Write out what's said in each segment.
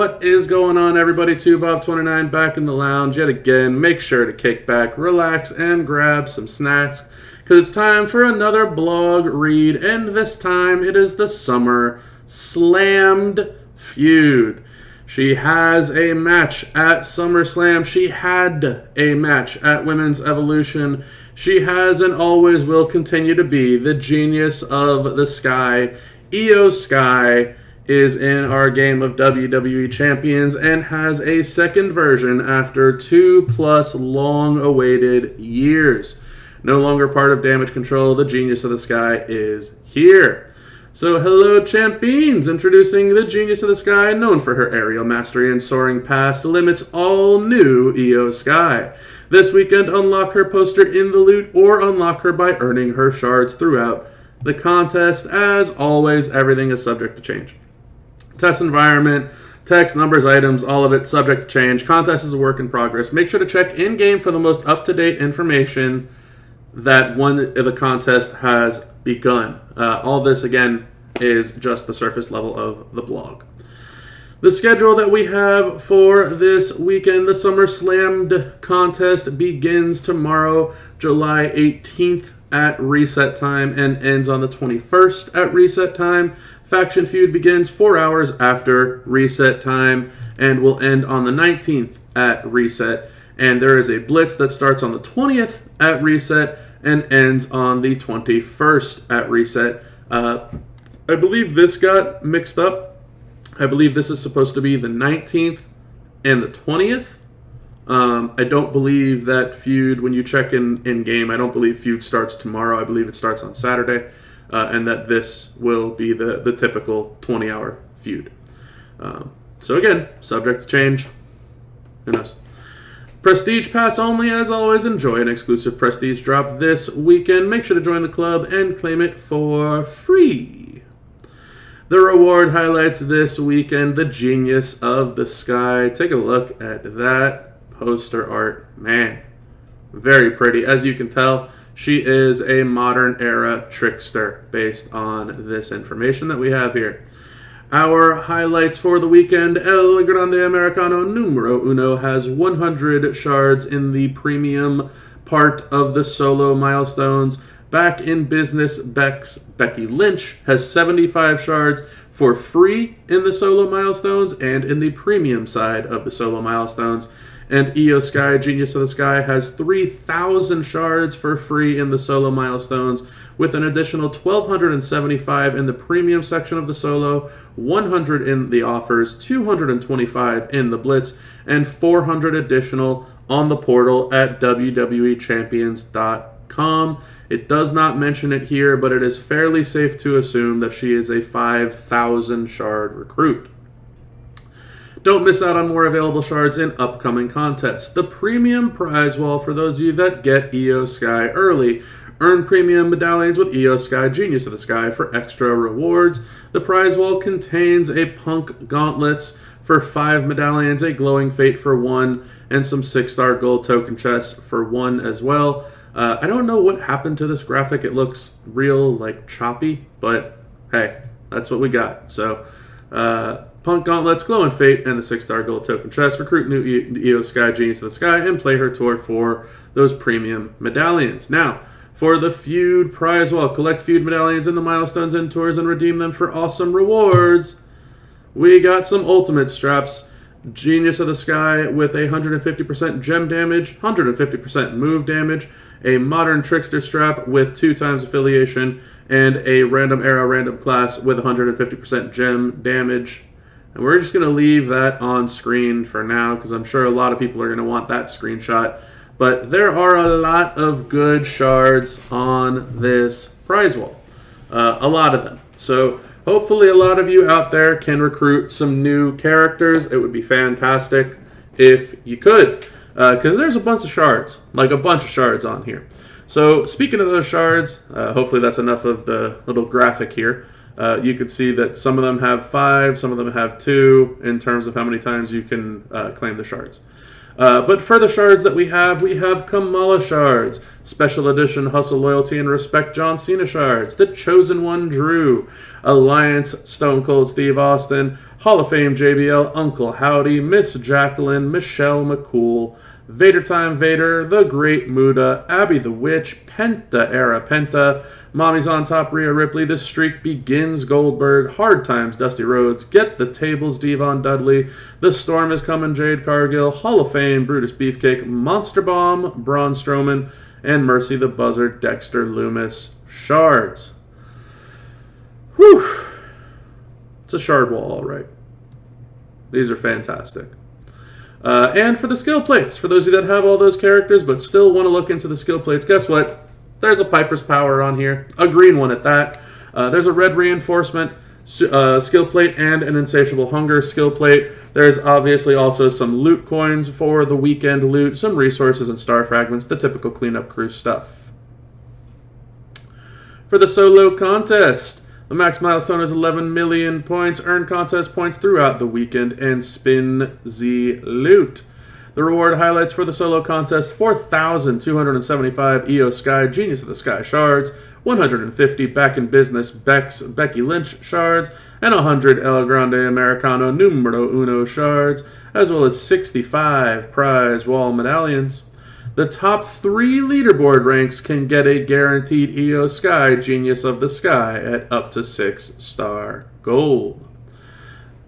What is going on, everybody? 2Bob29 back in the lounge yet again. Make sure to kick back, relax, and grab some snacks, because it's time for another blog read, and this time it is the Summer Slammed Feud. She has a match at SummerSlam. She had a match at Women's Evolution. She has and always will continue to be the genius of the Sky. Io Sky is in our game of WWE Champions and has a second version after 2+ long-awaited years. No longer part of Damage Control, the genius of the Sky is here. So hello, champions! Introducing the genius of the Sky, known for her aerial mastery and soaring past limits, all new Io Sky. This weekend, unlock her poster in the loot or unlock her by earning her shards throughout the contest. As always, everything is subject to change. Test environment, text, numbers, items, all of it subject to change. Contest is a work in progress. Make sure to check in-game for the most up-to-date information that the contest has begun. All this, again, is just the surface level of the blog. The schedule that we have for this weekend, the Summer Slammed contest begins tomorrow, July 18th at reset time and ends on the 21st at reset time. Faction Feud begins 4 hours after reset time and will end on the 19th at reset. And there is a Blitz that starts on the 20th at reset and ends on the 21st at reset. I believe this got mixed up. I believe this is supposed to be the 19th and the 20th. I don't believe that Feud, when you check in game, I don't believe Feud starts tomorrow. I believe it starts on Saturday. And that this will be the typical 20-hour feud. So again, subject to change. Who knows? Prestige Pass only, as always. Enjoy an exclusive Prestige drop this weekend. Make sure to join the club and claim it for free. The reward highlights this weekend, the genius of the Sky. Take a look at that poster art. Man, very pretty. As you can tell, she is a modern-era trickster based on this information that we have here. Our highlights for the weekend, El Grande Americano Numero Uno has 100 shards in the premium part of the solo milestones. Back in business, Becky Lynch has 75 shards for free in the solo milestones and in the premium side of the solo milestones. And Io Sky, Genius of the Sky, has 3,000 shards for free in the solo milestones, with an additional 1,275 in the premium section of the solo, 100 in the offers, 225 in the blitz, and 400 additional on the portal at WWEChampions.com. It does not mention it here, but it is fairly safe to assume that she is a 5,000 shard recruit. Don't miss out on more available shards in upcoming contests. The premium prize wall for those of you that get Io Sky early. Earn premium medallions with Io Sky, Genius of the Sky, for extra rewards. The prize wall contains a Punk Gauntlets for 5 medallions, a Glowing Fate for 1, and some 6-star gold token chests for 1 as well. I don't know what happened to this graphic. It looks real, choppy, but hey, that's what we got. So, Punk Gauntlets, Glowing Fate, and the 6-star gold token chest. Recruit new Io Sky, Genius of the Sky, and play her tour for those premium medallions. Now, for the Feud prize wall, collect Feud medallions in the milestones and tours and redeem them for awesome rewards. We got some ultimate straps. Genius of the Sky with 150% gem damage, 150% move damage, a modern trickster strap with 2 times affiliation, and a random era random class with 150% gem damage. And we're just going to leave that on screen for now because I'm sure a lot of people are going to want that screenshot. But there are a lot of good shards on this prize wall. A lot of them. So hopefully a lot of you out there can recruit some new characters. It would be fantastic if you could. Because there's a bunch of shards. A bunch of shards on here. So speaking of those shards, hopefully that's enough of the little graphic here. You can see that some of them have 5, some of them have 2 in terms of how many times you can claim the shards. But for the shards that we have Kamala shards, Special Edition Hustle, Loyalty, and Respect John Cena shards, The Chosen One Drew, Alliance Stone Cold Steve Austin, Hall of Fame JBL Uncle Howdy, Miss Jacqueline, Michelle McCool, Vader Time Vader, The Great Muda, Abby the Witch, Penta Era Penta, Mommy's on Top Rhea Ripley, The Streak Begins Goldberg, Hard Times Dusty Rhodes, Get the Tables Devon Dudley, The Storm is Coming Jade Cargill, Hall of Fame Brutus Beefcake, Monster Bomb Braun Strowman, and Mercy the Buzzard Dexter Loomis shards. Whew. It's a shard wall, all right. These are fantastic. And for the skill plates, for those of you that have all those characters but still want to look into the skill plates, guess what? There's a Piper's Power on here, a green one at that. There's a red reinforcement skill plate and an Insatiable Hunger skill plate. There's obviously also some loot coins for the weekend loot, some resources and star fragments, the typical cleanup crew stuff. For the solo contest, the max milestone is 11 million points. Earn contest points throughout the weekend and spin Z loot. The reward highlights for the solo contest: 4,275 EO Sky Genius of the Sky shards, 150 Back in Business Becky Lynch shards, and 100 El Grande Americano Numero Uno shards, as well as 65 prize wall medallions. The top 3 leaderboard ranks can get a guaranteed EO Sky Genius of the Sky at up to 6-star gold.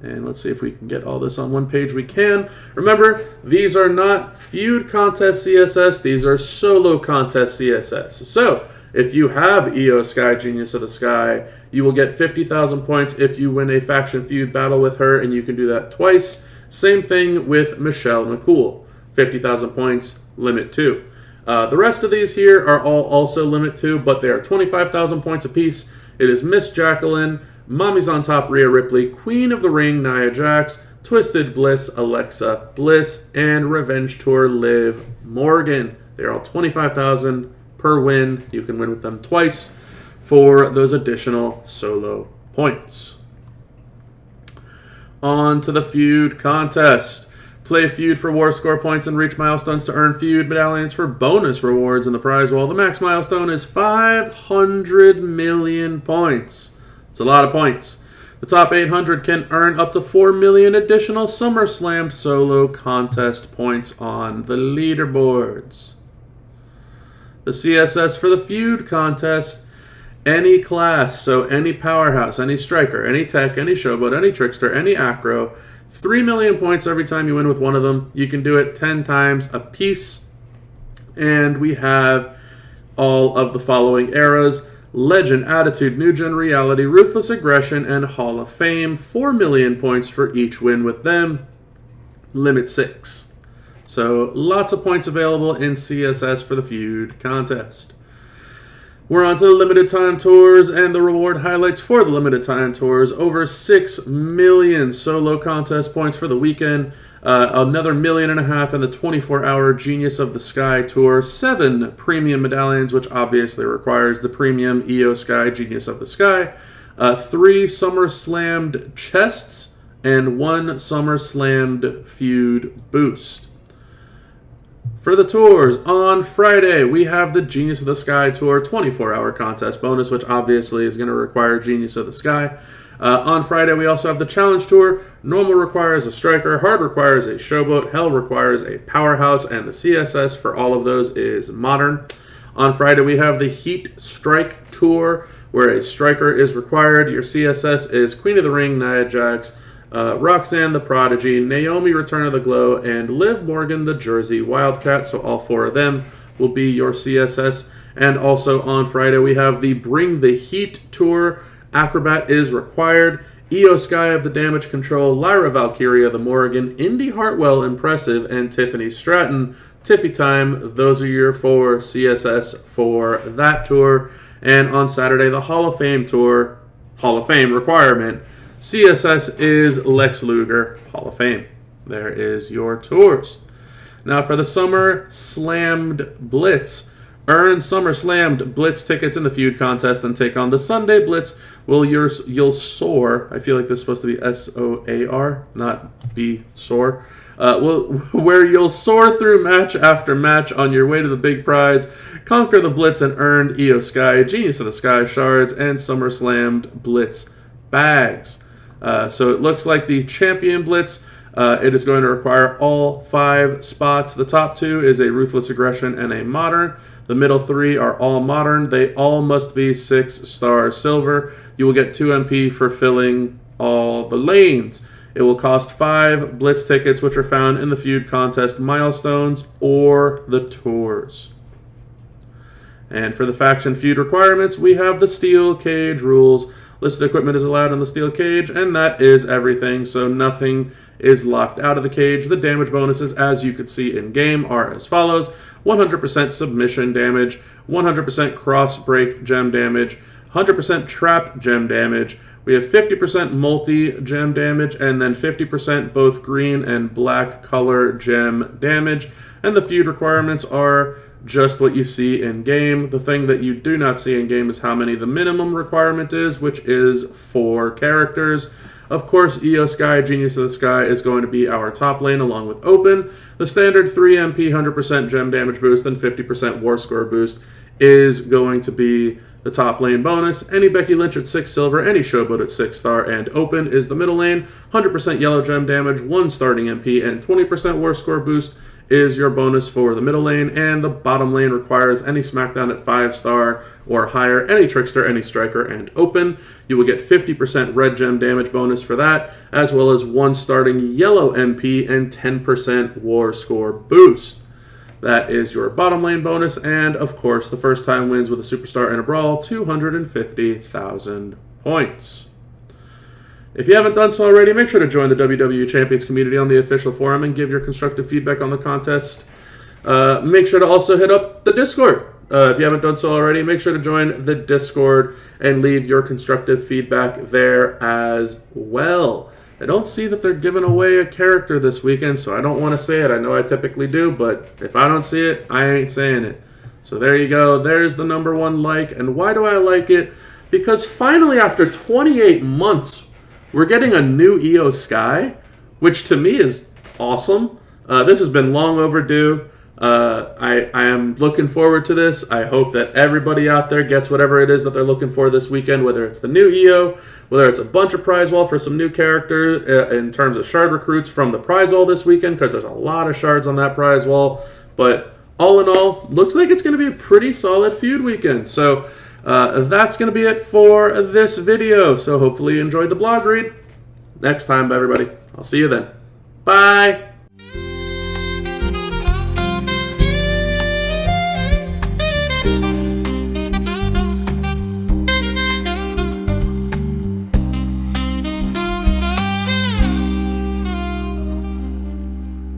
And let's see if we can get all this on one page. We can. Remember, these are not feud contest CSS. These are solo contest CSS. So, if you have EO Sky Genius of the Sky, you will get 50,000 points if you win a faction feud battle with her, and you can do that twice. Same thing with Michelle McCool. 50,000 points, limit 2. The rest of these here are all also limit 2, but they are 25,000 points apiece. It is Miss Jacqueline, Mommy's on Top Rhea Ripley, Queen of the Ring Nia Jax, Twisted Bliss Alexa Bliss, and Revenge Tour Liv Morgan. They're all 25,000 per win. You can win with them twice for those additional solo points. On to the feud contest. Play Feud for war score points and reach milestones to earn Feud medallions for bonus rewards in the prize wall. The max milestone is 500 million points. It's a lot of points. The top 800 can earn up to 4 million additional SummerSlam solo contest points on the leaderboards. The CSS for the Feud contest: any class, so any powerhouse, any striker, any tech, any showboat, any trickster, any acro, 3 million points every time you win with one of them. You can do it 10 times a piece. And we have all of the following eras: Legend, Attitude, New Gen Reality, Ruthless Aggression, and Hall of Fame. 4 million points for each win with them. Limit 6. So lots of points available in CSS for the Feud contest. We're on to the limited time tours and the reward highlights for the limited time tours. Over 6 million solo contest points for the weekend. Another 1.5 million in the 24-hour Genius of the Sky tour. 7 premium medallions, which obviously requires the premium EO Sky Genius of the Sky. 3 SummerSlammed chests and 1 SummerSlammed Feud boost. For the tours, on Friday, we have the Genius of the Sky Tour 24-hour contest bonus, which obviously is going to require Genius of the Sky. On Friday, we also have the Challenge Tour. Normal requires a striker, hard requires a showboat, hell requires a powerhouse, and the CSS for all of those is modern. On Friday, we have the Heat Strike Tour, where a striker is required. Your CSS is Queen of the Ring, Nia Jax, Roxanne the Prodigy, Naomi Return of the Glow, and Liv Morgan the Jersey Wildcat. So all 4 of them will be your CSS. And also on Friday, we have the Bring the Heat Tour. Acrobat is required. EO Sky of the Damage Control, Lyra Valkyria the Morrigan, Indy Hartwell Impressive, and Tiffany Stratton. Tiffy time, those are your 4 CSS for that tour. And on Saturday, the Hall of Fame Tour, Hall of Fame requirement. CSS is Lex Luger, Hall of Fame. There is your tours. Now for the Summer Slammed Blitz. Earn Summer Slammed Blitz tickets in the Feud contest and take on the Sunday Blitz. You'll soar. I feel like this is supposed to be S-O-A-R, not be soar. where you'll soar through match after match on your way to the big prize, conquer the Blitz and earned Io Sky, Genius of the Sky shards, and SummerSlam Blitz bags. So it looks like the Champion Blitz, it is going to require all 5 spots. The top 2 is a Ruthless Aggression and a Modern. The middle 3 are all Modern. They all must be 6-star silver. You will get 2 MP for filling all the lanes. It will cost 5 Blitz tickets, which are found in the Feud contest milestones or the tours. And for the faction Feud requirements, we have the Steel Cage rules. Listed equipment is allowed in the Steel Cage, and that is everything, so nothing is locked out of the cage. The damage bonuses, as you could see in-game, are as follows: 100% submission damage, 100% cross-break gem damage, 100% trap gem damage. We have 50% multi-gem damage, and then 50% both green and black color gem damage. And the Feud requirements are just what you see in-game. The thing that you do not see in-game is how many the minimum requirement is, which is 4 characters. Of course, Io Sky, Genius of the Sky, is going to be our top lane along with Open. The standard 3 MP, 100% gem damage boost, and 50% war score boost is going to be the top lane bonus. Any Becky Lynch at 6 silver, any Showboat at 6-star, and Open is the middle lane. 100% yellow gem damage, 1 starting MP, and 20% war score boost is your bonus for the middle lane, and the bottom lane requires any SmackDown at 5-star or higher, any Trickster, any Striker, and Open. You will get 50% red gem damage bonus for that, as well as 1 starting yellow MP and 10% war score boost. That is your bottom lane bonus, and of course, the first time wins with a Superstar in a Brawl, 250,000 points. If you haven't done so already, make sure to join the WWE Champions community on the official forum and give your constructive feedback on the contest. Make sure to also hit up the Discord. If you haven't done so already, make sure to join the Discord and leave your constructive feedback there as well. I don't see that they're giving away a character this weekend, so I don't want to say it. I know I typically do, but if I don't see it, I ain't saying it. So there you go. There's the #1 like. And why do I like it? Because finally, after 28 months, we're getting a new Io Sky, which to me is awesome. This has been long overdue. I am looking forward to this. I hope that everybody out there gets whatever it is that they're looking for this weekend, whether it's the new Io, whether it's a bunch of prize wall for some new characters in terms of shard recruits from the prize wall this weekend, because there's a lot of shards on that prize wall. But all in all, looks like it's going to be a pretty solid Feud weekend. So that's going to be it for this video. So hopefully you enjoyed the blog read. Next time, everybody. I'll see you then. Bye.